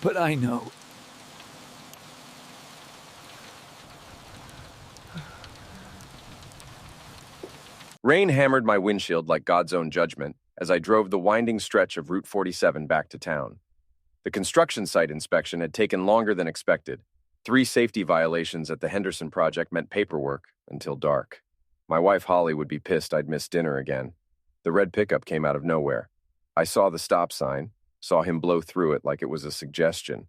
but I know. Rain hammered my windshield like God's own judgment as I drove the winding stretch of Route 47 back to town. The construction site inspection had taken longer than expected. 3 safety violations at the Henderson project meant paperwork until dark. My wife Holly would be pissed I'd missed dinner again. The red pickup came out of nowhere. I saw the stop sign, saw him blow through it like it was a suggestion.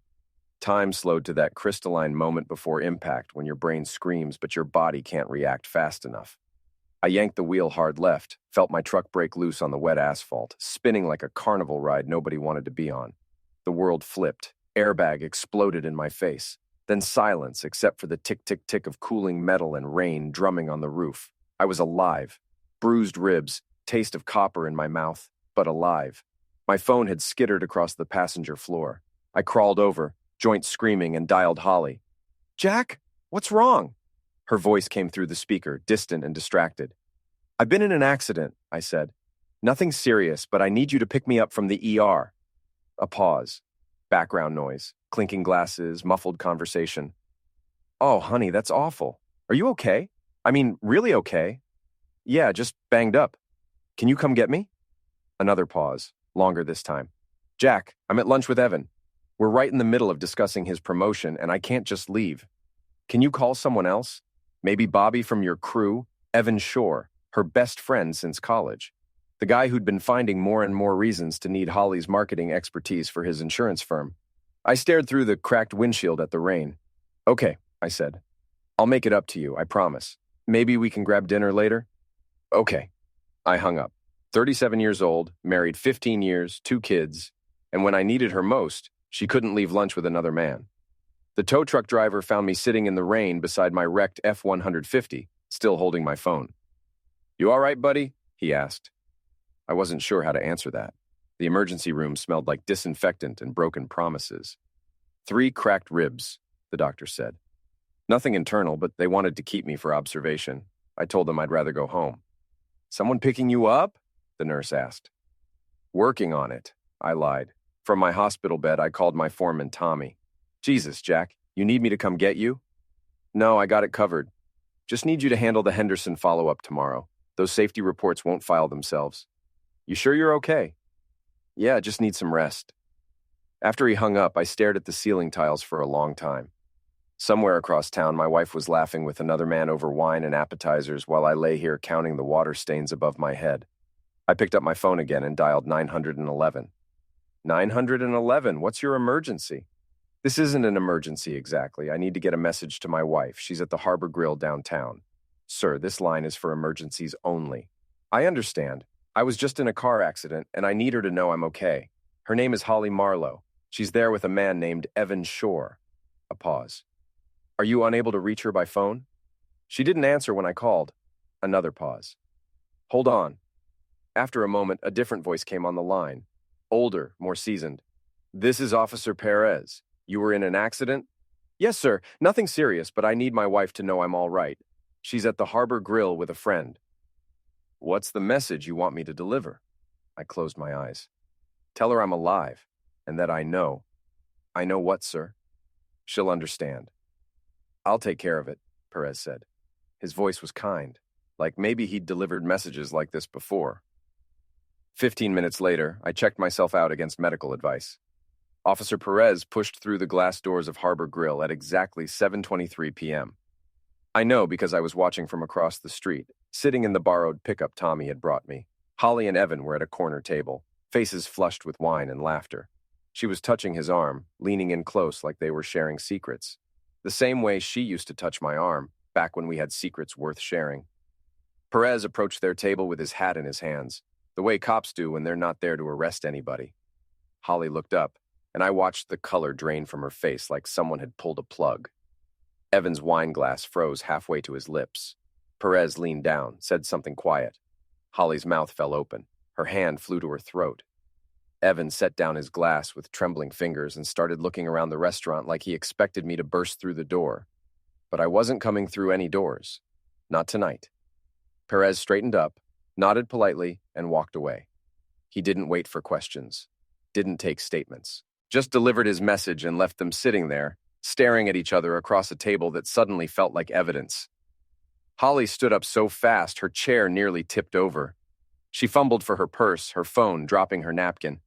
Time slowed to that crystalline moment before impact when your brain screams but your body can't react fast enough. I yanked the wheel hard left, felt my truck break loose on the wet asphalt, spinning like a carnival ride nobody wanted to be on. The world flipped. Airbag exploded in my face. Then silence, except for the tick-tick-tick of cooling metal and rain drumming on the roof. I was alive. Bruised ribs, taste of copper in my mouth, but alive. My phone had skittered across the passenger floor. I crawled over, joint screaming, and dialed Holly. "Jack, what's wrong?" Her voice came through the speaker, distant and distracted. "I've been in an accident," I said. "Nothing serious, but I need you to pick me up from the ER." A pause. Background noise. Clinking glasses, muffled conversation. "Oh, honey, that's awful. Are you okay? I mean, really okay?" "Yeah, just banged up. Can you come get me?" Another pause. Longer this time. "Jack, I'm at lunch with Evan. We're right in the middle of discussing his promotion, and I can't just leave. Can you call someone else? Maybe Bobby from your crew, Evan Shore, her best friend since college. The guy who'd been finding more and more reasons to need Holly's marketing expertise for his insurance firm." I stared through the cracked windshield at the rain. "Okay," I said. "I'll make it up to you, I promise. Maybe we can grab dinner later?" "Okay." I hung up. 37 years old, married 15 years, 2 kids, and when I needed her most, she couldn't leave lunch with another man. The tow truck driver found me sitting in the rain beside my wrecked F-150, still holding my phone. "You all right, buddy?" he asked. I wasn't sure how to answer that. The emergency room smelled like disinfectant and broken promises. 3 cracked ribs, the doctor said. Nothing internal, but they wanted to keep me for observation. I told them I'd rather go home. "Someone picking you up?" the nurse asked. "Working on it," I lied. From my hospital bed, I called my foreman, Tommy. "Jesus, Jack, you need me to come get you?" "No, I got it covered. Just need you to handle the Henderson follow-up tomorrow. Those safety reports won't file themselves." "You sure you're okay?" "Yeah, just need some rest." After he hung up, I stared at the ceiling tiles for a long time. Somewhere across town, my wife was laughing with another man over wine and appetizers while I lay here counting the water stains above my head. I picked up my phone again and dialed 911. 911, what's your emergency? "This isn't an emergency exactly. I need to get a message to my wife. She's at the Harbor Grill downtown." "Sir, this line is for emergencies only." "I understand. I was just in a car accident, and I need her to know I'm okay. Her name is Holly Marlowe. She's there with a man named Evan Shore." A pause. "Are you unable to reach her by phone?" "She didn't answer when I called." Another pause. "Hold on." After a moment, a different voice came on the line. Older, more seasoned. "This is Officer Perez. You were in an accident?" "Yes, sir. Nothing serious, but I need my wife to know I'm all right. She's at the Harbor Grill with a friend." "What's the message you want me to deliver?" I closed my eyes. "Tell her I'm alive, and that I know." "I know what, sir?" "She'll understand." "I'll take care of it," Perez said. His voice was kind, like maybe he'd delivered messages like this before. 15 minutes later, I checked myself out against medical advice. Officer Perez pushed through the glass doors of Harbor Grill at exactly 7:23 p.m. I know because I was watching from across the street, sitting in the borrowed pickup Tommy had brought me. Holly and Evan were at a corner table, faces flushed with wine and laughter. She was touching his arm, leaning in close like they were sharing secrets. The same way she used to touch my arm, back when we had secrets worth sharing. Perez approached their table with his hat in his hands, the way cops do when they're not there to arrest anybody. Holly looked up, and I watched the color drain from her face like someone had pulled a plug. Evan's wine glass froze halfway to his lips. Perez leaned down, said something quiet. Holly's mouth fell open. Her hand flew to her throat. Evan set down his glass with trembling fingers and started looking around the restaurant like he expected me to burst through the door. But I wasn't coming through any doors. Not tonight. Perez straightened up, nodded politely, and walked away. He didn't wait for questions. Didn't take statements. Just delivered his message and left them sitting there, staring at each other across a table that suddenly felt like evidence. Holly stood up so fast her chair nearly tipped over. She fumbled for her purse, her phone, dropping her napkin.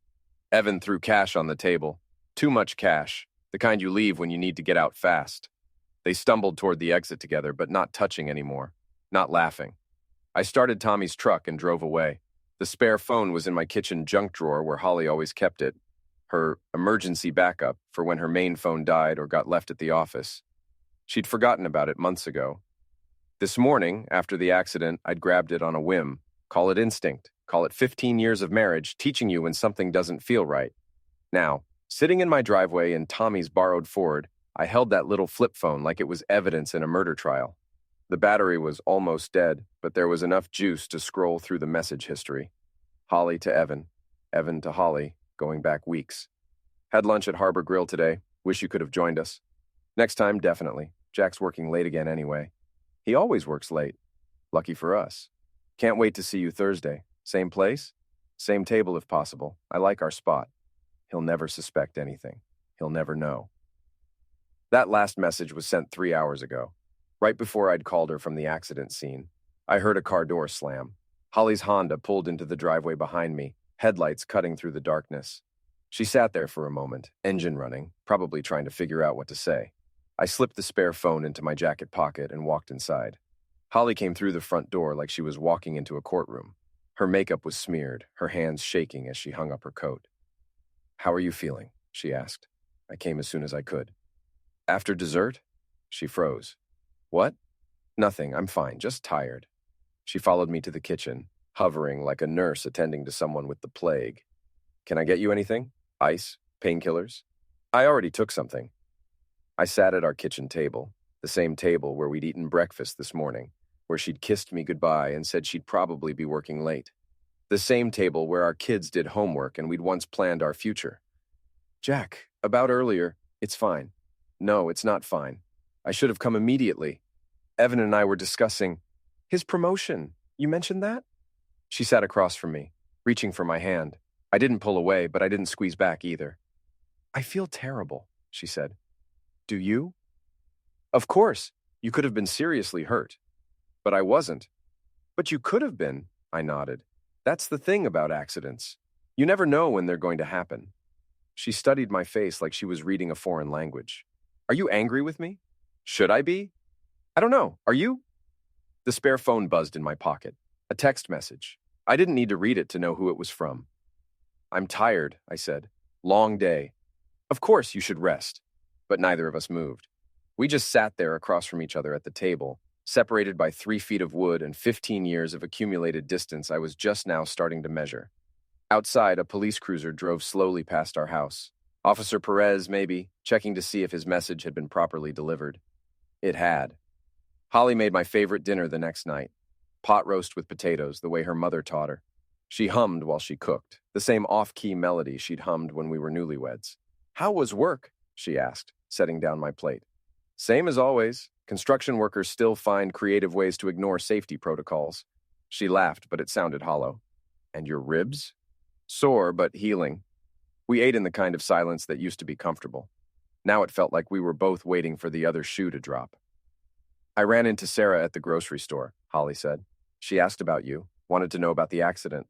Evan threw cash on the table. Too much cash, the kind you leave when you need to get out fast. They stumbled toward the exit together, but not touching anymore, not laughing. I started Tommy's truck and drove away. The spare phone was in my kitchen junk drawer where Holly always kept it, her emergency backup for when her main phone died or got left at the office. She'd forgotten about it months ago. This morning, after the accident, I'd grabbed it on a whim. Call it instinct. Call it 15 years of marriage, teaching you when something doesn't feel right. Now, sitting in my driveway in Tommy's borrowed Ford, I held that little flip phone like it was evidence in a murder trial. The battery was almost dead, but there was enough juice to scroll through the message history. Holly to Evan, Evan to Holly, going back weeks. Had lunch at Harbor Grill today. Wish you could have joined us. Next time, definitely. Jack's working late again anyway. He always works late. Lucky for us. Can't wait to see you Thursday. Same place? Same table if possible. I like our spot. He'll never suspect anything. He'll never know. That last message was sent 3 hours ago. Right before I'd called her from the accident scene, I heard a car door slam. Holly's Honda pulled into the driveway behind me, headlights cutting through the darkness. She sat there for a moment, engine running, probably trying to figure out what to say. I slipped the spare phone into my jacket pocket and walked inside. Holly came through the front door like she was walking into a courtroom. Her makeup was smeared, her hands shaking as she hung up her coat. "How are you feeling?" she asked. I came as soon as I could. "After dessert?" She froze. "What?" "Nothing, I'm fine, just tired." She followed me to the kitchen, hovering like a nurse attending to someone with the plague. "Can I get you anything? Ice? Painkillers?" "I already took something." I sat at our kitchen table, the same table where we'd eaten breakfast this morning, where she'd kissed me goodbye and said she'd probably be working late. The same table where our kids did homework and we'd once planned our future. "Jack, about earlier, it's fine." "No, it's not fine. I should have come immediately. Evan and I were discussing his promotion. You mentioned that?" She sat across from me, reaching for my hand. I didn't pull away, but I didn't squeeze back either. "I feel terrible," she said. "Do you?" "Of course. You could have been seriously hurt." "But I wasn't." "But you could have been," I nodded. "That's the thing about accidents. You never know when they're going to happen." She studied my face like she was reading a foreign language. "Are you angry with me? Should I be? I don't know. Are you?" The spare phone buzzed in my pocket. A text message. I didn't need to read it to know who it was from. "I'm tired," I said. "Long day." "Of course you should rest." But neither of us moved. We just sat there across from each other at the table, separated by 3 feet of wood and 15 years of accumulated distance I was just now starting to measure. Outside, a police cruiser drove slowly past our house. Officer Perez, maybe, checking to see if his message had been properly delivered. It had. Holly made my favorite dinner the next night. Pot roast with potatoes, the way her mother taught her. She hummed while she cooked, the same off-key melody she'd hummed when we were newlyweds. "How was work?" she asked, setting down my plate. "Same as always. Construction workers still find creative ways to ignore safety protocols." She laughed, but it sounded hollow. "And your ribs?" "Sore, but healing." We ate in the kind of silence that used to be comfortable. Now it felt like we were both waiting for the other shoe to drop. "I ran into Sarah at the grocery store," Holly said. "She asked about you, wanted to know about the accident."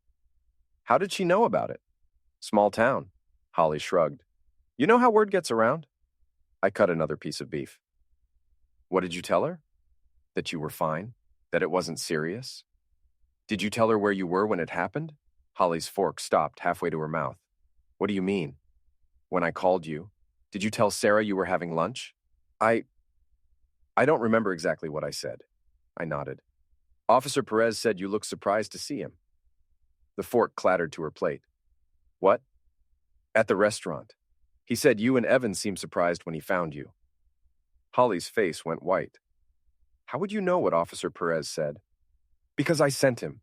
"How did she know about it?" "Small town." Holly shrugged. "You know how word gets around?" I cut another piece of beef. "What did you tell her?" "That you were fine? That it wasn't serious?" "Did you tell her where you were when it happened?" Holly's fork stopped halfway to her mouth. "What do you mean?" "When I called you. Did you tell Sarah you were having lunch?" I don't remember exactly what I said." I nodded. "Officer Perez said you looked surprised to see him." The fork clattered to her plate. "What?" "At the restaurant. He said you and Evan seemed surprised when he found you." Holly's face went white. "How would you know what Officer Perez said?" "Because I sent him."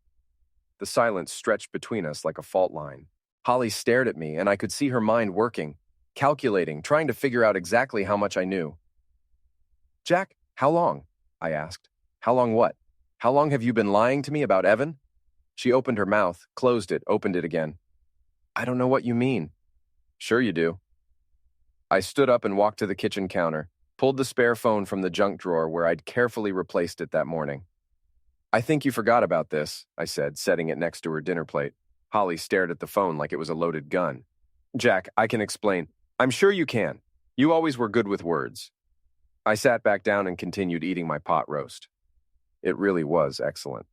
The silence stretched between us like a fault line. Holly stared at me, and I could see her mind working, calculating, trying to figure out exactly how much I knew. "Jack, how long?" I asked. "How long what? How long have you been lying to me about Evan?" She opened her mouth, closed it, opened it again. "I don't know what you mean." "Sure you do." I stood up and walked to the kitchen counter, pulled the spare phone from the junk drawer where I'd carefully replaced it that morning. "I think you forgot about this," I said, setting it next to her dinner plate. Holly stared at the phone like it was a loaded gun. "Jack, I can explain." "I'm sure you can. You always were good with words." I sat back down and continued eating my pot roast. It really was excellent.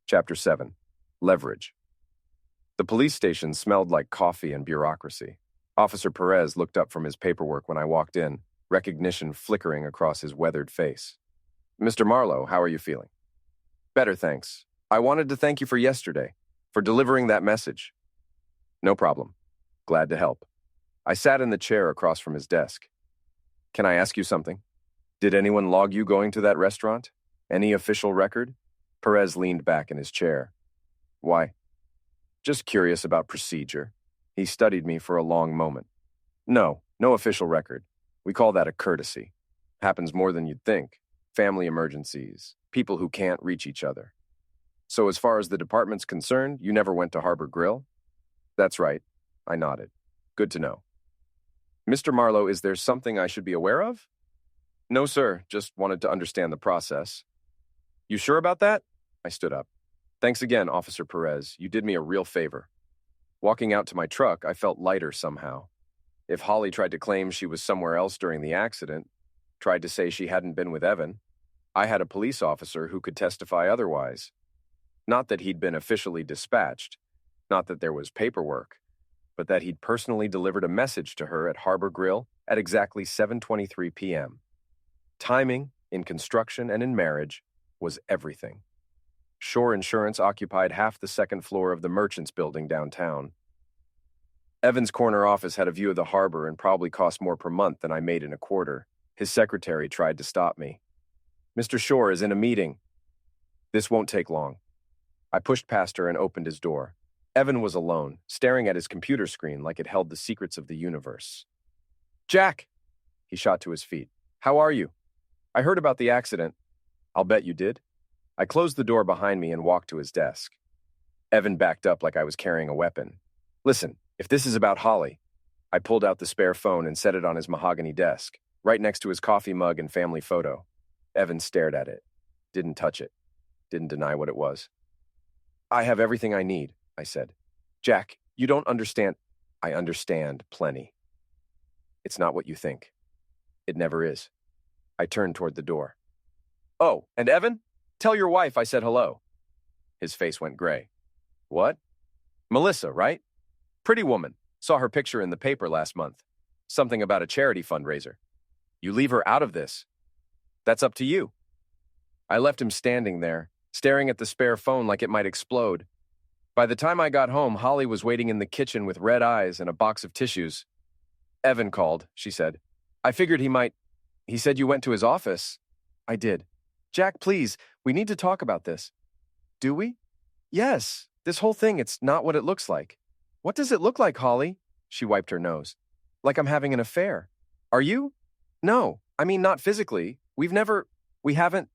Chapter 7. Leverage. The police station smelled like coffee and bureaucracy. Officer Perez looked up from his paperwork when I walked in, recognition flickering across his weathered face. "Mr. Marlowe, how are you feeling?" "Better, thanks. I wanted to thank you for yesterday, for delivering that message." "No problem. Glad to help." I sat in the chair across from his desk. "Can I ask you something? Did anyone log you going to that restaurant? Any official record?" Perez leaned back in his chair. "Why?" "Just curious about procedure." He studied me for a long moment. No official record. We call that a courtesy. Happens more than you'd think. Family emergencies, people who can't reach each other. So as far as the department's concerned, you never went to Harbor Grill?" "That's right." I nodded. "Good to know." "Mr. Marlowe, is there something I should be aware of?" "No, sir. Just wanted to understand the process." "You sure about that?" I stood up. "Thanks again, Officer Perez. You did me a real favor." Walking out to my truck, I felt lighter somehow. If Holly tried to claim she was somewhere else during the accident, tried to say she hadn't been with Evan, I had a police officer who could testify otherwise. Not that he'd been officially dispatched, not that there was paperwork, but that he'd personally delivered a message to her at Harbor Grill at exactly 7:23 p.m. Timing, in construction and in marriage, was everything. Shore Insurance occupied half the second floor of the Merchants Building downtown. Evan's corner office had a view of the harbor and probably cost more per month than I made in a quarter. His secretary tried to stop me. "Mr. Shore is in a meeting." "This won't take long." I pushed past her and opened his door. Evan was alone, staring at his computer screen like it held the secrets of the universe. "Jack!" He shot to his feet. "How are you? I heard about the accident." "I'll bet you did." I closed the door behind me and walked to his desk. Evan backed up like I was carrying a weapon. "Listen, if this is about Holly..." I pulled out the spare phone and set it on his mahogany desk, right next to his coffee mug and family photo. Evan stared at it. Didn't touch it. Didn't deny what it was. "I have everything I need," I said. "Jack, you don't understand." "I understand plenty. It's not what you think. It never is." I turned toward the door. "Oh, and Evan? Tell your wife I said hello." His face went gray. "What?" "Melissa, right? Pretty woman. Saw her picture in the paper last month. Something about a charity fundraiser. You leave her out of this. That's up to you." I left him standing there, staring at the spare phone like it might explode. By the time I got home, Holly was waiting in the kitchen with red eyes and a box of tissues. "Evan called," she said. "I figured he might..." "He said you went to his office." "I did." "Jack, please, we need to talk about this." "Do we?" "Yes. This whole thing, it's not what it looks like." "What does it look like, Holly?" She wiped her nose. "Like I'm having an affair." "Are you?" "No, I mean not physically. We haven't..."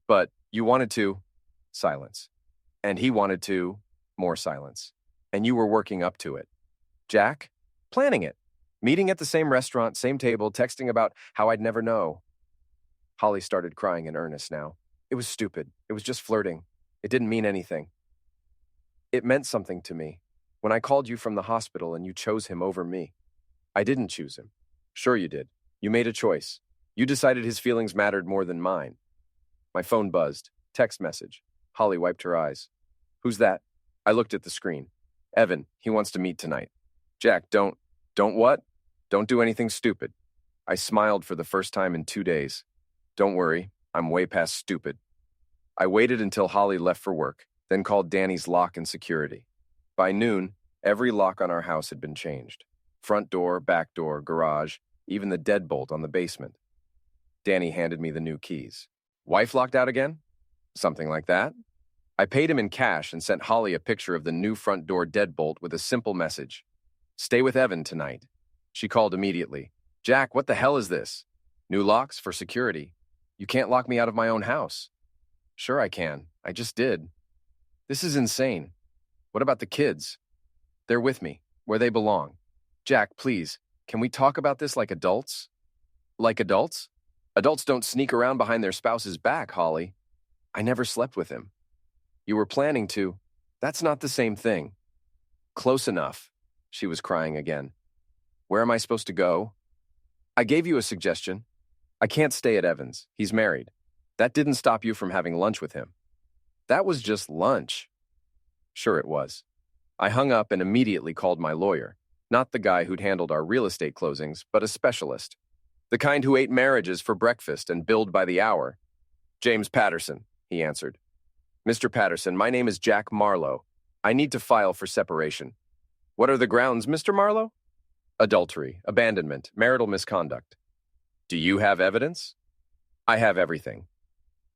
"But you wanted to..." Silence. "And he wanted to..." More silence. "And you were working up to it." "Jack?" "Planning it. Meeting at the same restaurant, same table, texting about how I'd never know." Holly started crying in earnest now. "It was stupid. It was just flirting. It didn't mean anything." "It meant something to me. When I called you from the hospital and you chose him over me." "I didn't choose him." "Sure you did. You made a choice. You decided his feelings mattered more than mine." My phone buzzed. Text message. Holly wiped her eyes. "Who's that?" I looked at the screen. "Evan, he wants to meet tonight." "Jack, don't what?" "Don't do anything stupid." I smiled for the first time in 2 days. "Don't worry, I'm way past stupid." I waited until Holly left for work, then called Danny's lock and security. By noon, every lock on our house had been changed. Front door, back door, garage, even the deadbolt on the basement. Danny handed me the new keys. "Wife locked out again?" "Something like that." I paid him in cash and sent Holly a picture of the new front door deadbolt with a simple message. "Stay with Evan tonight." She called immediately. "Jack, what the hell is this?" "New locks for security. You can't lock me out of my own house." "Sure I can. I just did." "This is insane." "What about the kids?" "They're with me, where they belong." "Jack, please." Can we talk about this like adults? Like adults? Adults don't sneak around behind their spouse's back, Holly. I never slept with him. You were planning to. That's not the same thing. Close enough. She was crying again. Where am I supposed to go? I gave you a suggestion. I can't stay at Evans. He's married. That didn't stop you from having lunch with him. That was just lunch. Sure it was. I hung up and immediately called my lawyer. Not the guy who'd handled our real estate closings, but a specialist. The kind who ate marriages for breakfast and billed by the hour. James Patterson, he answered. Mr. Patterson, my name is Jack Marlowe. I need to file for separation. What are the grounds, Mr. Marlowe? Adultery, abandonment, marital misconduct. Do you have evidence? I have everything.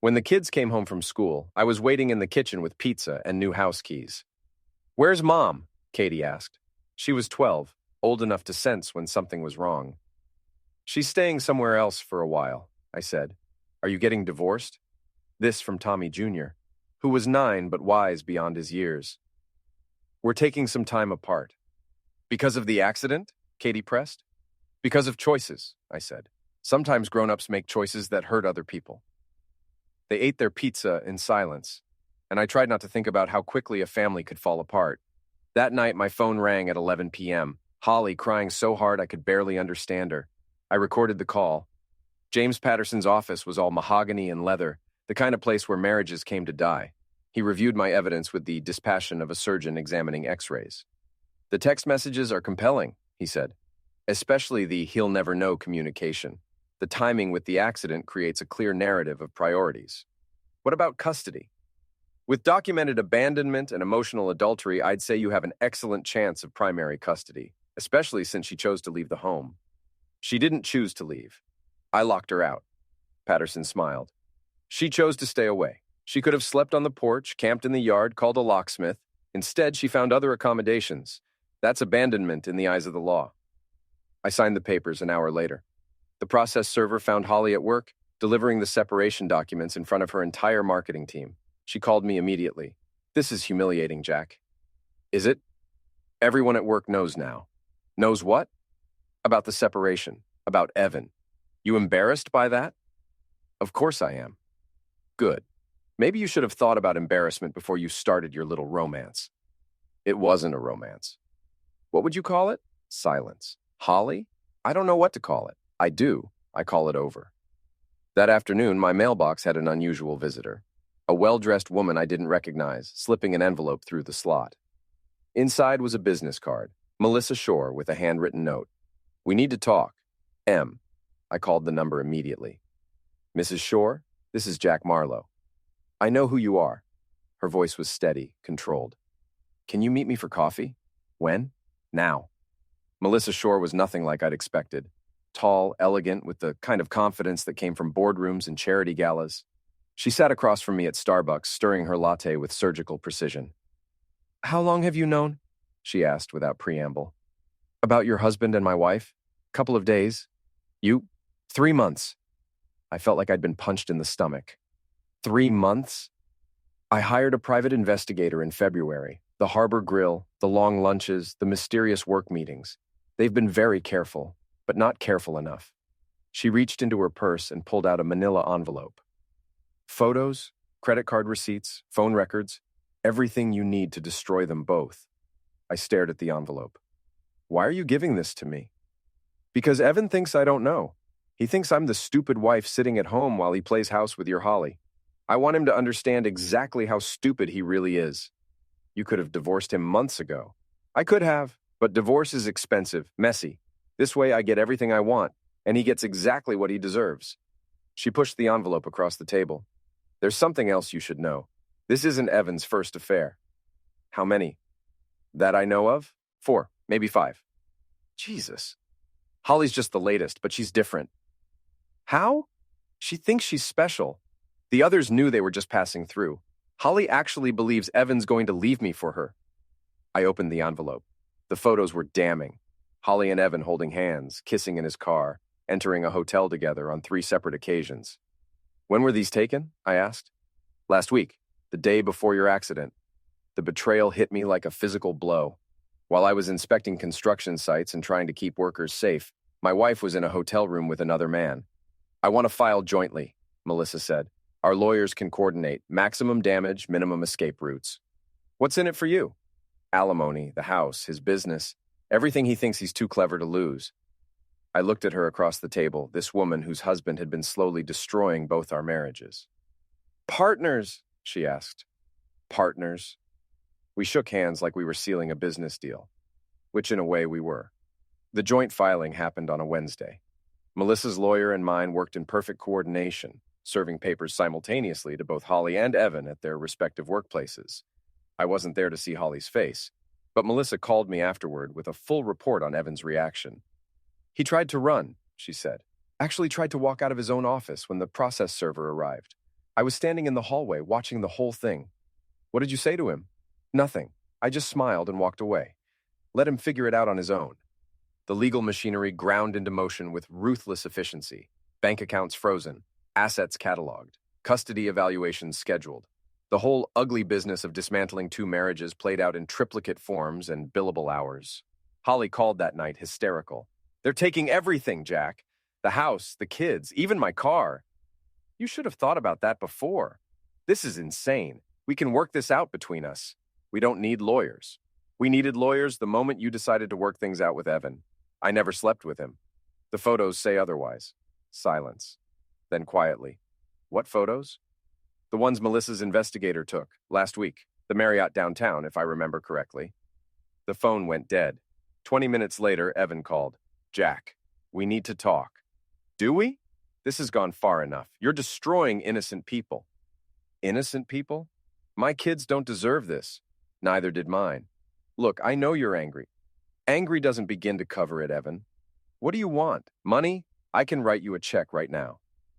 When the kids came home from school, I was waiting in the kitchen with pizza and new house keys. Where's Mom? Katie asked. She was 12, old enough to sense when something was wrong. She's staying somewhere else for a while, I said. Are you getting divorced? This from Tommy Jr., who was 9 but wise beyond his years. We're taking some time apart. Because of the accident? Katie pressed. Because of choices, I said. Sometimes grown-ups make choices that hurt other people. They ate their pizza in silence, and I tried not to think about how quickly a family could fall apart. That night, my phone rang at 11 p.m., Holly crying so hard I could barely understand her. I recorded the call. James Patterson's office was all mahogany and leather, the kind of place where marriages came to die. He reviewed my evidence with the dispassion of a surgeon examining x-rays. The text messages are compelling, he said, especially the he'll never know communication. The timing with the accident creates a clear narrative of priorities. What about custody? With documented abandonment and emotional adultery, I'd say you have an excellent chance of primary custody, especially since she chose to leave the home. She didn't choose to leave. I locked her out. Patterson smiled. She chose to stay away. She could have slept on the porch, camped in the yard, called a locksmith. Instead, she found other accommodations. That's abandonment in the eyes of the law. I signed the papers an hour later. The process server found Holly at work, delivering the separation documents in front of her entire marketing team. She called me immediately. This is humiliating, Jack. Is it? Everyone at work knows now. Knows what? About the separation. About Evan. You embarrassed by that? Of course I am. Good. Maybe you should have thought about embarrassment before you started your little romance. It wasn't a romance. What would you call it? Silence. Holly? I don't know what to call it. I do. I call it over. That afternoon, my mailbox had an unusual visitor. A well-dressed woman I didn't recognize, slipping an envelope through the slot. Inside was a business card, Melissa Shore, with a handwritten note. We need to talk. M. I called the number immediately. Mrs. Shore, this is Jack Marlowe. I know who you are. Her voice was steady, controlled. Can you meet me for coffee? When? Now. Melissa Shore was nothing like I'd expected. Tall, elegant, with the kind of confidence that came from boardrooms and charity galas. She sat across from me at Starbucks, stirring her latte with surgical precision. How long have you known? She asked without preamble. About your husband and my wife? Couple of days. You? 3 months. I felt like I'd been punched in the stomach. 3 months? I hired a private investigator in February. The Harbor Grill, the long lunches, the mysterious work meetings. They've been very careful, but not careful enough. She reached into her purse and pulled out a manila envelope. Photos, credit card receipts, phone records, everything you need to destroy them both. I stared at the envelope. Why are you giving this to me? Because Evan thinks I don't know. He thinks I'm the stupid wife sitting at home while he plays house with your Holly. I want him to understand exactly how stupid he really is. You could have divorced him months ago. I could have, but divorce is expensive, messy. This way I get everything I want, and he gets exactly what he deserves. She pushed the envelope across the table. There's something else you should know. This isn't Evan's first affair. How many? That I know of? 4, maybe 5. Jesus. Holly's just the latest, but she's different. How? She thinks she's special. The others knew they were just passing through. Holly actually believes Evan's going to leave me for her. I opened the envelope. The photos were damning. Holly and Evan holding hands, kissing in his car, entering a hotel together on 3 separate occasions. When were these taken? I asked. Last week, the day before your accident. The betrayal hit me like a physical blow. While I was inspecting construction sites and trying to keep workers safe, my wife was in a hotel room with another man. I want to file jointly, Melissa said. Our lawyers can coordinate maximum damage, minimum escape routes. What's in it for you? Alimony, the house, his business, everything he thinks he's too clever to lose. I looked at her across the table, this woman whose husband had been slowly destroying both our marriages. Partners, she asked. Partners? We shook hands like we were sealing a business deal, which in a way we were. The joint filing happened on a Wednesday. Melissa's lawyer and mine worked in perfect coordination, serving papers simultaneously to both Holly and Evan at their respective workplaces. I wasn't there to see Holly's face, but Melissa called me afterward with a full report on Evan's reaction. He tried to run, she said. Actually tried to walk out of his own office when the process server arrived. I was standing in the hallway watching the whole thing. What did you say to him? Nothing. I just smiled and walked away. Let him figure it out on his own. The legal machinery ground into motion with ruthless efficiency. Bank accounts frozen, assets cataloged, custody evaluations scheduled. The whole ugly business of dismantling two marriages played out in triplicate forms and billable hours. Holly called that night hysterical. They're taking everything, Jack. The house, the kids, even my car. You should have thought about that before. This is insane. We can work this out between us. We don't need lawyers. We needed lawyers the moment you decided to work things out with Evan. I never slept with him. The photos say otherwise. Silence. Then quietly. What photos? The ones Melissa's investigator took last week. The Marriott downtown, if I remember correctly. The phone went dead. 20 minutes later, Evan called. Jack, we need to talk. Do we? This has gone far enough. You're destroying innocent people. Innocent people? My kids don't deserve this. Neither did mine. Look, I know you're angry. Angry doesn't begin to cover it, Evan. What do you want? Money? I can write you a check right now.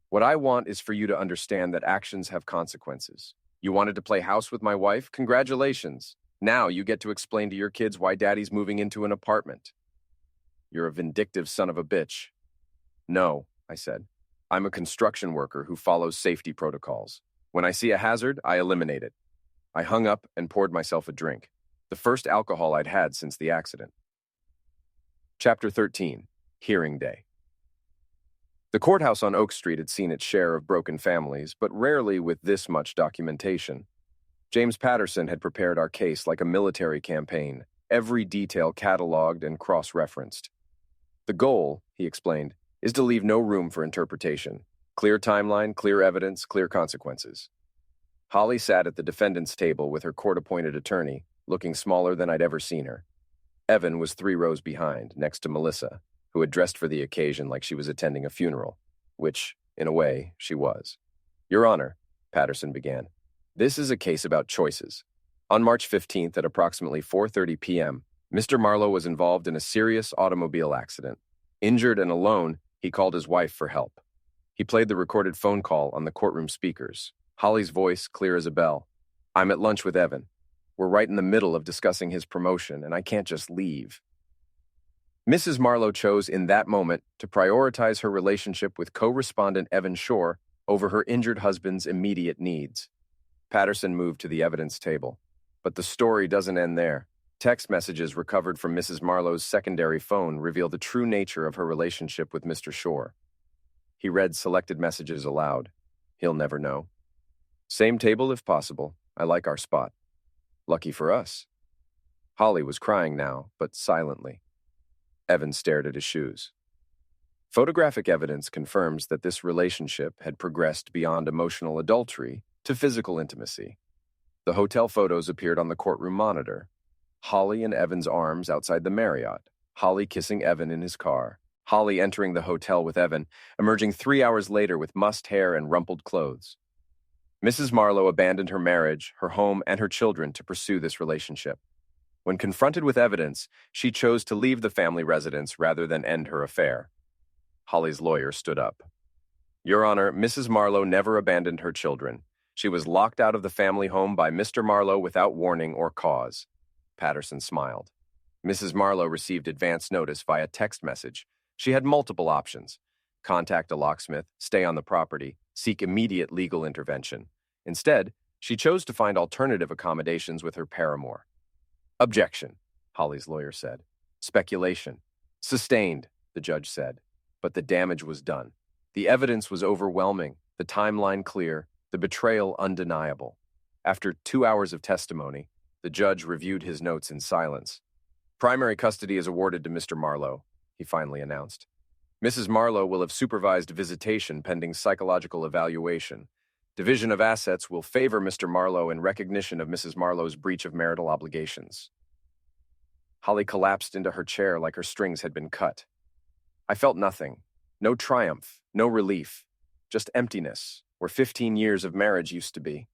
What I want is for you to understand that actions have consequences. You wanted to play house with my wife? Congratulations. Now you get to explain to your kids why Daddy's moving into an apartment. You're a vindictive son of a bitch. No, I said. I'm a construction worker who follows safety protocols. When I see a hazard, I eliminate it. I hung up and poured myself a drink, the first alcohol I'd had since the accident. Chapter 13, Hearing Day. The courthouse on Oak Street had seen its share of broken families, but rarely with this much documentation. James Patterson had prepared our case like a military campaign, every detail cataloged and cross-referenced. The goal, he explained, is to leave no room for interpretation. Clear timeline, clear evidence, clear consequences. Holly sat at the defendant's table with her court-appointed attorney, looking smaller than I'd ever seen her. Evan was 3 rows behind, next to Melissa, who had dressed for the occasion like she was attending a funeral, which, in a way, she was. Your Honor, Patterson began, this is a case about choices. On March 15th at approximately 4:30 p.m., Mr. Marlowe was involved in a serious automobile accident. Injured and alone, he called his wife for help. He played the recorded phone call on the courtroom speakers, Holly's voice clear as a bell. I'm at lunch with Evan. We're right in the middle of discussing his promotion, and I can't just leave. Mrs. Marlowe chose in that moment to prioritize her relationship with co-respondent Evan Shore over her injured husband's immediate needs. Patterson moved to the evidence table. But the story doesn't end there. Text messages recovered from Mrs. Marlowe's secondary phone reveal the true nature of her relationship with Mr. Shore. He read selected messages aloud. He'll never know. Same table if possible. I like our spot. Lucky for us. Holly was crying now, but silently. Evan stared at his shoes. Photographic evidence confirms that this relationship had progressed beyond emotional adultery to physical intimacy. The hotel photos appeared on the courtroom monitor. Holly in Evan's arms outside the Marriott. Holly kissing Evan in his car. Holly entering the hotel with Evan, emerging 3 hours later with mussed hair and rumpled clothes. Mrs. Marlowe abandoned her marriage, her home, and her children to pursue this relationship. When confronted with evidence, she chose to leave the family residence rather than end her affair. Holly's lawyer stood up. Your Honor, Mrs. Marlowe never abandoned her children. She was locked out of the family home by Mr. Marlowe without warning or cause. Patterson smiled. Mrs. Marlowe received advance notice via text message. She had multiple options. Contact a locksmith, stay on the property, seek immediate legal intervention. Instead, she chose to find alternative accommodations with her paramour. Objection, Holly's lawyer said. Speculation. Sustained, the judge said. But the damage was done. The evidence was overwhelming, the timeline clear, the betrayal undeniable. After 2 hours of testimony, the judge reviewed his notes in silence. Primary custody is awarded to Mr. Marlowe, he finally announced. Mrs. Marlowe will have supervised visitation pending psychological evaluation. Division of assets will favor Mr. Marlowe in recognition of Mrs. Marlowe's breach of marital obligations. Holly collapsed into her chair like her strings had been cut. I felt nothing. No triumph, no relief. Just emptiness, where 15 years of marriage used to be.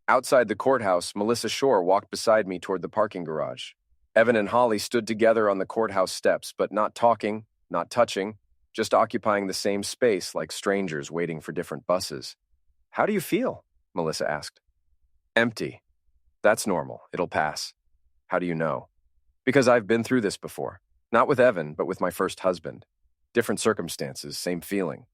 Outside the courthouse, Melissa Shore walked beside me toward the parking garage. Evan and Holly stood together on the courthouse steps, but not talking, not touching, just occupying the same space like strangers waiting for different buses. How do you feel? Melissa asked. Empty. That's normal. It'll pass. How do you know? Because I've been through this before. Not with Evan, but with my first husband. Different circumstances, same feeling.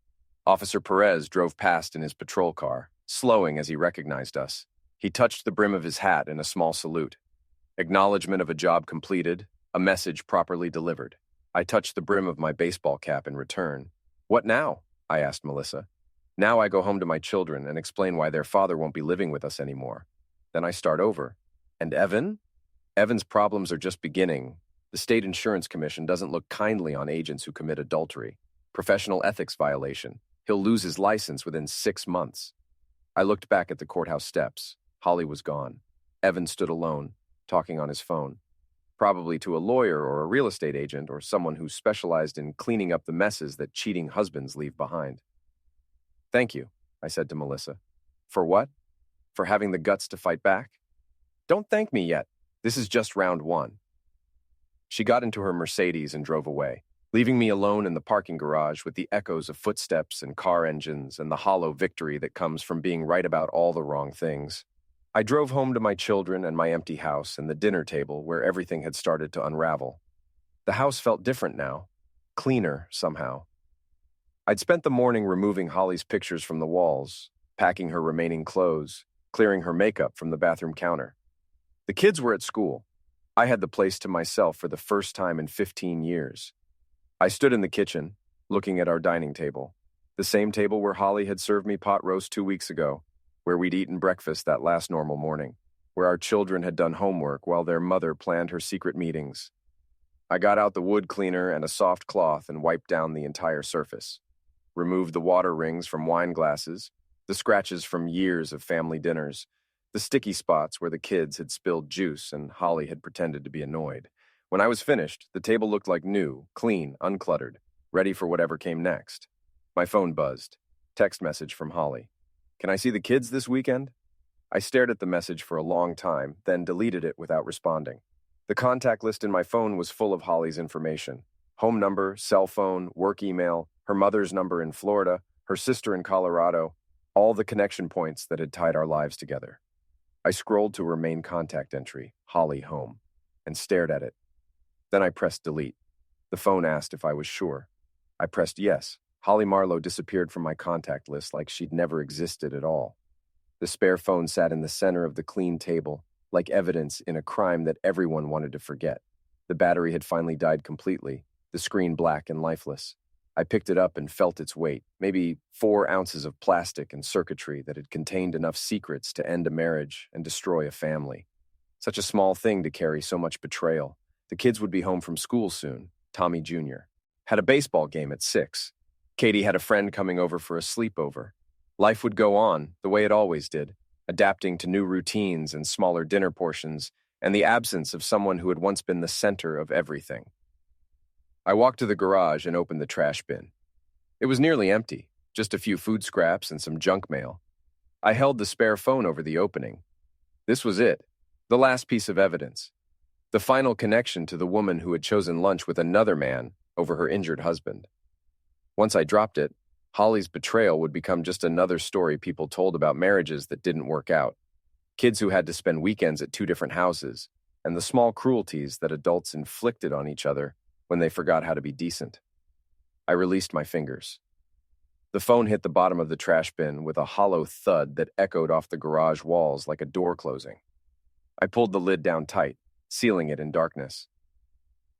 Officer Perez drove past in his patrol car, slowing as he recognized us. He touched the brim of his hat in a small salute. Acknowledgement of a job completed, a message properly delivered. I touched the brim of my baseball cap in return. What now? I asked Melissa. Now I go home to my children and explain why their father won't be living with us anymore. Then I start over. And Evan? Evan's problems are just beginning. The State Insurance Commission doesn't look kindly on agents who commit adultery. Professional ethics violation. He'll lose his license within 6 months. I looked back at the courthouse steps. Holly was gone. Evan stood alone, talking on his phone. Probably to a lawyer or a real estate agent or someone who specialized in cleaning up the messes that cheating husbands leave behind. Thank you, I said to Melissa. For what? For having the guts to fight back? Don't thank me yet. This is just round one. She got into her Mercedes and drove away, leaving me alone in the parking garage with the echoes of footsteps and car engines and the hollow victory that comes from being right about all the wrong things. I drove home to my children and my empty house and the dinner table where everything had started to unravel. The house felt different now, cleaner somehow. I'd spent the morning removing Holly's pictures from the walls, packing her remaining clothes, clearing her makeup from the bathroom counter. The kids were at school. I had the place to myself for the first time in 15 years. I stood in the kitchen, looking at our dining table, the same table where Holly had served me pot roast 2 weeks ago, where we'd eaten breakfast that last normal morning, where our children had done homework while their mother planned her secret meetings. I got out the wood cleaner and a soft cloth and wiped down the entire surface, removed the water rings from wine glasses, the scratches from years of family dinners, the sticky spots where the kids had spilled juice and Holly had pretended to be annoyed. When I was finished, the table looked like new, clean, uncluttered, ready for whatever came next. My phone buzzed. Text message from Holly. Can I see the kids this weekend? I stared at the message for a long time, then deleted it without responding. The contact list in my phone was full of Holly's information. Home number, cell phone, work email, her mother's number in Florida, her sister in Colorado, all the connection points that had tied our lives together. I scrolled to her main contact entry, Holly Home, and stared at it. Then I pressed delete. The phone asked if I was sure. I pressed yes. Holly Marlowe disappeared from my contact list like she'd never existed at all. The spare phone sat in the center of the clean table, like evidence in a crime that everyone wanted to forget. The battery had finally died completely, the screen black and lifeless. I picked it up and felt its weight, maybe 4 ounces of plastic and circuitry that had contained enough secrets to end a marriage and destroy a family. Such a small thing to carry so much betrayal. The kids would be home from school soon. Tommy Jr. had a baseball game at 6. Katie had a friend coming over for a sleepover. Life would go on, the way it always did, adapting to new routines and smaller dinner portions, and the absence of someone who had once been the center of everything. I walked to the garage and opened the trash bin. It was nearly empty, just a few food scraps and some junk mail. I held the spare phone over the opening. This was it, the last piece of evidence. The final connection to the woman who had chosen lunch with another man over her injured husband. Once I dropped it, Holly's betrayal would become just another story people told about marriages that didn't work out, kids who had to spend weekends at 2 different houses, and the small cruelties that adults inflicted on each other when they forgot how to be decent. I released my fingers. The phone hit the bottom of the trash bin with a hollow thud that echoed off the garage walls like a door closing. I pulled the lid down tight, sealing it in darkness.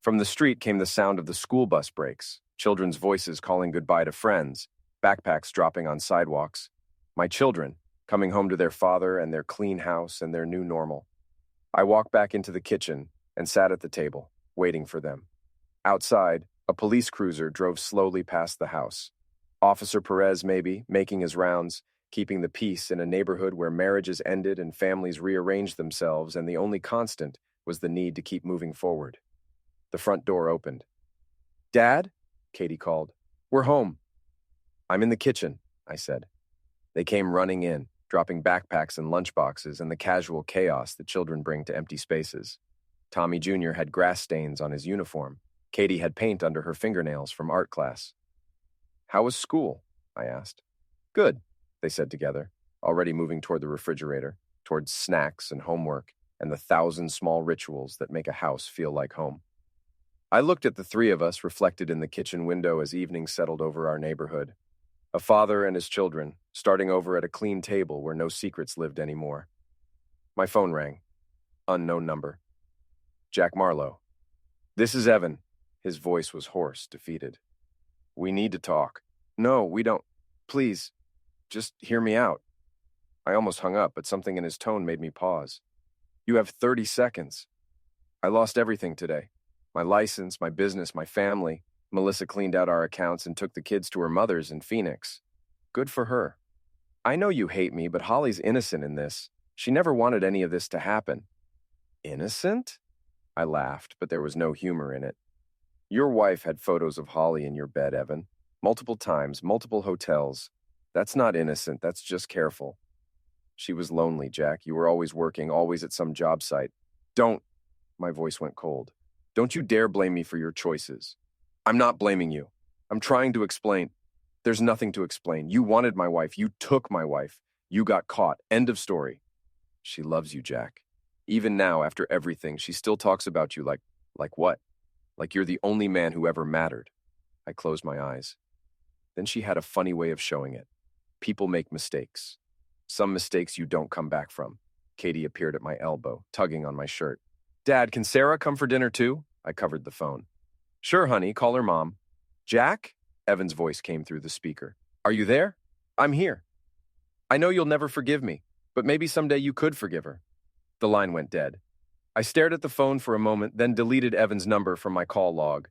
From the street came the sound of the school bus brakes, children's voices calling goodbye to friends, backpacks dropping on sidewalks. My children, coming home to their father and their clean house and their new normal. I walked back into the kitchen and sat at the table, waiting for them. Outside, a police cruiser drove slowly past the house. Officer Perez, maybe, making his rounds, keeping the peace in a neighborhood where marriages ended and families rearranged themselves, and the only constant was the need to keep moving forward. The front door opened. "Dad?" Katie called. "We're home." "I'm in the kitchen," I said. They came running in, dropping backpacks and lunchboxes and the casual chaos that children bring to empty spaces. Tommy Jr. had grass stains on his uniform. Katie had paint under her fingernails from art class. "How was school?" I asked. "Good," they said together, already moving toward the refrigerator, towards snacks and homework and the 1,000 small rituals that make a house feel like home. I looked at the three of us reflected in the kitchen window as evening settled over our neighborhood. A father and his children, starting over at a clean table where no secrets lived anymore. My phone rang. Unknown number. Jack Marlowe. "This is Evan." His voice was hoarse, defeated. "We need to talk." "No, we don't. Please, just hear me out." I almost hung up, but something in his tone made me pause. "You have 30 seconds. I lost everything today. My license, my business, my family. Melissa cleaned out our accounts and took the kids to her mother's in Phoenix. Good for her. I know you hate me, but Holly's innocent in this. She never wanted any of this to happen." "Innocent?" I laughed, but there was no humor in it. "Your wife had photos of Holly in your bed, Evan. Multiple times, multiple hotels. That's not innocent, that's just careful. She was lonely, Jack. You were always working, always at some job site. Don't," my voice went cold. "Don't you dare blame me for your choices. I'm not blaming you. I'm trying to explain. There's nothing to explain. You wanted my wife. You took my wife. You got caught. End of story. She loves you, Jack. Even now, after everything, she still talks about you like what? Like you're the only man who ever mattered." I closed my eyes. Then she had a funny way of showing it. People make mistakes. Some mistakes you don't come back from. Katie appeared at my elbow, tugging on my shirt. "Dad, can Sarah come for dinner too?" I covered the phone. "Sure, honey, call her mom." "Jack?" Evan's voice came through the speaker. "Are you there?" "I'm here." "I know you'll never forgive me, but maybe someday you could forgive her." The line went dead. I stared at the phone for a moment, then deleted Evan's number from my call log.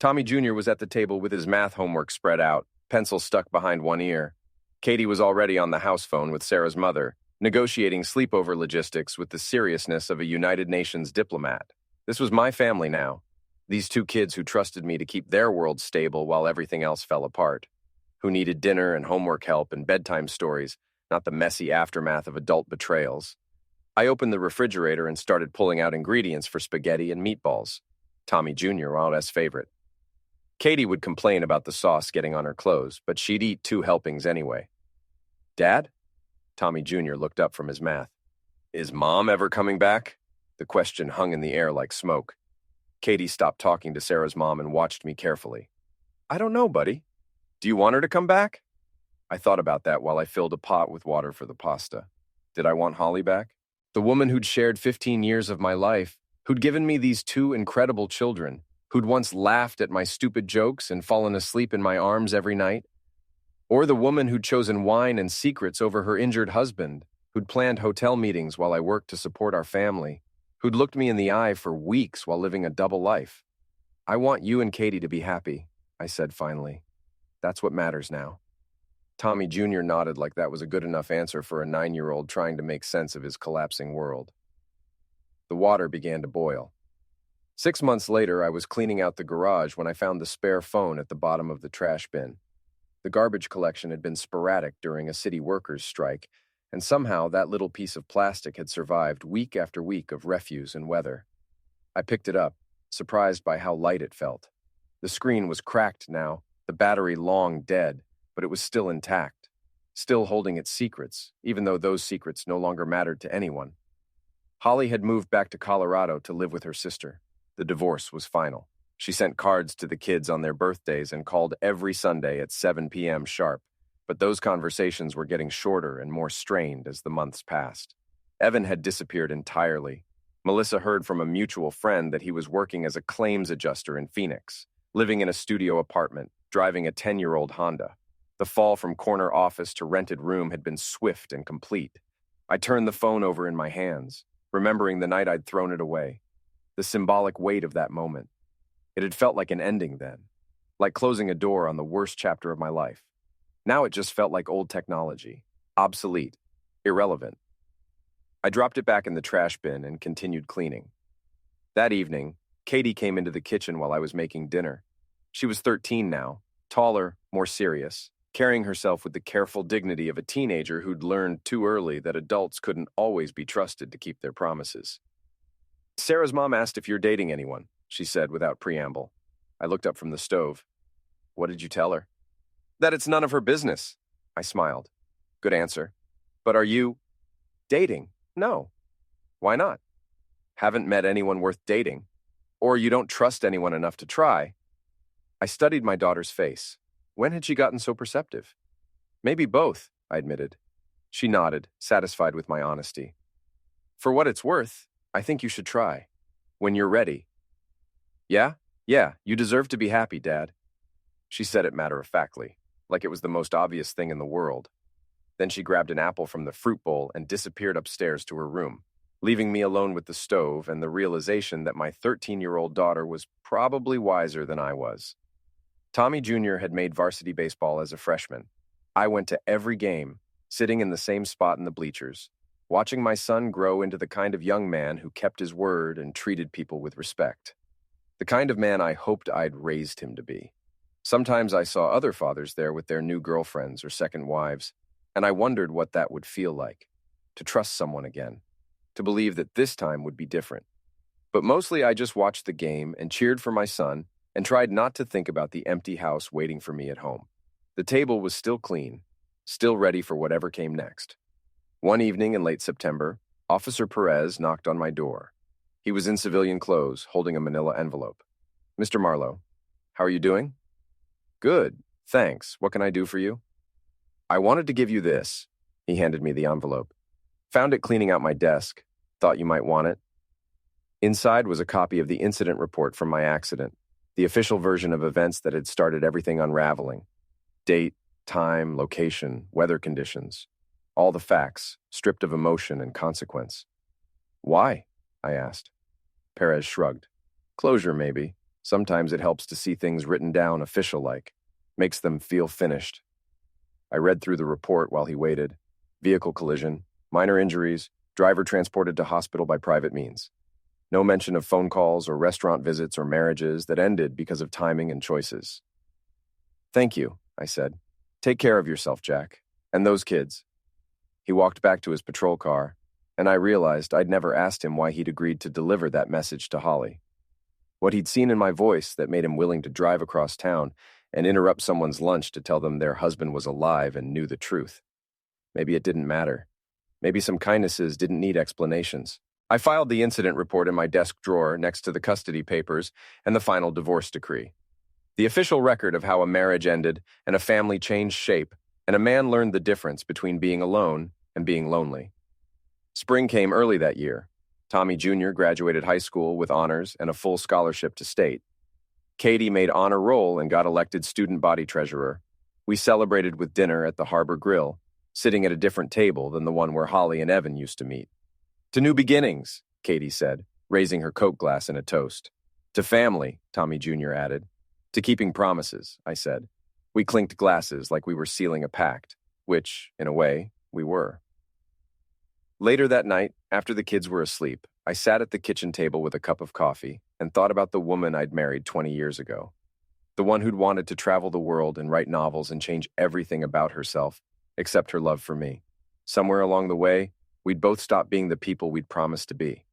Tommy Jr. was at the table with his math homework spread out, pencil stuck behind one ear. Katie was already on the house phone with Sarah's mother, negotiating sleepover logistics with the seriousness of a United Nations diplomat. This was my family now. These two kids who trusted me to keep their world stable while everything else fell apart. Who needed dinner and homework help and bedtime stories, not the messy aftermath of adult betrayals. I opened the refrigerator and started pulling out ingredients for spaghetti and meatballs. Tommy Jr. Whalel's favorite. Katie would complain about the sauce getting on her clothes, but she'd eat 2 helpings anyway. "Dad?" Tommy Jr. looked up from his math. "Is Mom ever coming back?" The question hung in the air like smoke. Katie stopped talking to Sarah's mom and watched me carefully. "I don't know, buddy. Do you want her to come back?" I thought about that while I filled a pot with water for the pasta. Did I want Holly back? The woman who'd shared 15 years of my life, who'd given me these 2 incredible children, who'd once laughed at my stupid jokes and fallen asleep in my arms every night? Or the woman who'd chosen wine and secrets over her injured husband, who'd planned hotel meetings while I worked to support our family, who'd looked me in the eye for weeks while living a double life? "I want you and Katie to be happy," I said finally. "That's what matters now." Tommy Jr. nodded like that was a good enough answer for a 9-year-old trying to make sense of his collapsing world. The water began to boil. 6 months later, I was cleaning out the garage when I found the spare phone at the bottom of the trash bin. The garbage collection had been sporadic during a city workers' strike, and somehow that little piece of plastic had survived week after week of refuse and weather. I picked it up, surprised by how light it felt. The screen was cracked now, the battery long dead, but it was still intact, still holding its secrets, even though those secrets no longer mattered to anyone. Holly had moved back to Colorado to live with her sister. The divorce was final. She sent cards to the kids on their birthdays and called every Sunday at 7 p.m. sharp, but those conversations were getting shorter and more strained as the months passed. Evan had disappeared entirely. Melissa heard from a mutual friend that he was working as a claims adjuster in Phoenix, living in a studio apartment, driving a 10-year-old Honda. The fall from corner office to rented room had been swift and complete. I turned the phone over in my hands, remembering the night I'd thrown it away. The symbolic weight of that moment. It had felt like an ending then, like closing a door on the worst chapter of my life. Now it just felt like old technology, obsolete, irrelevant. I dropped it back in the trash bin and continued cleaning. That evening, Katie came into the kitchen while I was making dinner. She was 13 now, taller, more serious, carrying herself with the careful dignity of a teenager who'd learned too early that adults couldn't always be trusted to keep their promises. "Sarah's mom asked if you're dating anyone," she said without preamble. I looked up from the stove. "What did you tell her?" "That it's none of her business." I smiled. "Good answer. But are you dating?" "No." "Why not?" "Haven't met anyone worth dating. Or you don't trust anyone enough to try." I studied my daughter's face. When had she gotten so perceptive? "Maybe both," I admitted. She nodded, satisfied with my honesty. "For what it's worth, I think you should try. When you're ready." Yeah, you deserve to be happy, Dad." She said it matter-of-factly, like it was the most obvious thing in the world. Then she grabbed an apple from the fruit bowl and disappeared upstairs to her room, leaving me alone with the stove and the realization that my 13-year-old daughter was probably wiser than I was. Tommy Jr. had made varsity baseball as a freshman. I went to every game, sitting in the same spot in the bleachers, watching my son grow into the kind of young man who kept his word and treated people with respect. The kind of man I hoped I'd raised him to be. Sometimes I saw other fathers there with their new girlfriends or second wives, and I wondered what that would feel like, to trust someone again, to believe that this time would be different. But mostly I just watched the game and cheered for my son and tried not to think about the empty house waiting for me at home. The table was still clean, still ready for whatever came next. One evening in late September, Officer Perez knocked on my door. He was in civilian clothes, holding a manila envelope. "Mr. Marlowe, how are you doing?" "Good, thanks. What can I do for you?" "I wanted to give you this." He handed me the envelope. "Found it cleaning out my desk. Thought you might want it." Inside was a copy of the incident report from my accident, the official version of events that had started everything unraveling. Date, time, location, weather conditions. All the facts, stripped of emotion and consequence. "Why?" I asked. Perez shrugged. "Closure, maybe. Sometimes it helps to see things written down official-like. Makes them feel finished." I read through the report while he waited. Vehicle collision, minor injuries, driver transported to hospital by private means. No mention of phone calls or restaurant visits or marriages that ended because of timing and choices. "Thank you," I said. "Take care of yourself, Jack. And those kids." He walked back to his patrol car, and I realized I'd never asked him why he'd agreed to deliver that message to Holly. What he'd seen in my voice that made him willing to drive across town and interrupt someone's lunch to tell them their husband was alive and knew the truth. Maybe it didn't matter. Maybe some kindnesses didn't need explanations. I filed the incident report in my desk drawer next to the custody papers and the final divorce decree. The official record of how a marriage ended and a family changed shape, and a man learned the difference between being alone and being lonely. Spring came early that year. Tommy Jr. graduated high school with honors and a full scholarship to state. Katie made honor roll and got elected student body treasurer. We celebrated with dinner at the Harbor Grill, sitting at a different table than the one where Holly and Evan used to meet. "To new beginnings," Katie said, raising her Coke glass in a toast. "To family," Tommy Jr. added. "To keeping promises," I said. We clinked glasses like we were sealing a pact, which, in a way, we were. Later that night, after the kids were asleep, I sat at the kitchen table with a cup of coffee and thought about the woman I'd married 20 years ago. The one who'd wanted to travel the world and write novels and change everything about herself, except her love for me. Somewhere along the way, we'd both stopped being the people we'd promised to be.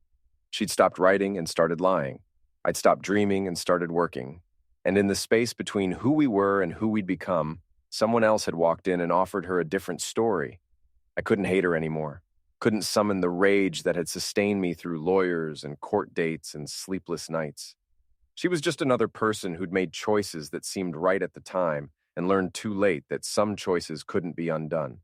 She'd stopped writing and started lying. I'd stopped dreaming and started working. And in the space between who we were and who we'd become, someone else had walked in and offered her a different story. I couldn't hate her anymore. Couldn't summon the rage that had sustained me through lawyers and court dates and sleepless nights. She was just another person who'd made choices that seemed right at the time and learned too late that some choices couldn't be undone.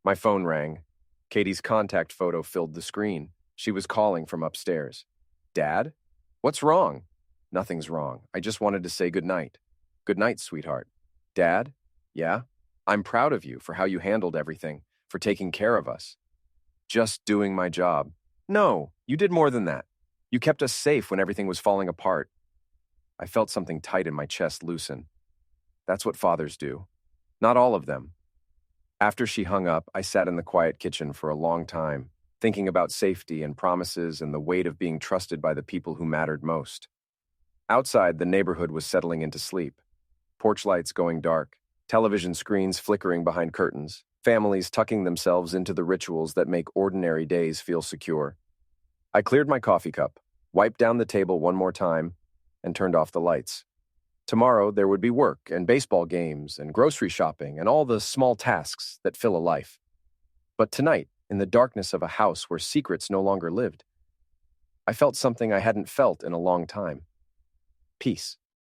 My phone rang. Katie's contact photo filled the screen. She was calling from upstairs. Dad? What's wrong? Nothing's wrong. I just wanted to say good night. Good night, sweetheart. Dad? Yeah? I'm proud of you for how you handled everything, for taking care of us. Just doing my job. No, you did more than that. You kept us safe when everything was falling apart. I felt something tight in my chest loosen. That's what fathers do. Not all of them. After she hung up, I sat in the quiet kitchen for a long time, thinking about safety and promises and the weight of being trusted by the people who mattered most. Outside, the neighborhood was settling into sleep. Porch lights going dark, television screens flickering behind curtains, families tucking themselves into the rituals that make ordinary days feel secure. I cleared my coffee cup, wiped down the table one more time, and turned off the lights. Tomorrow, there would be work and baseball games and grocery shopping and all the small tasks that fill a life. But tonight, in the darkness of a house where secrets no longer lived, I felt something I hadn't felt in a long time. Peace.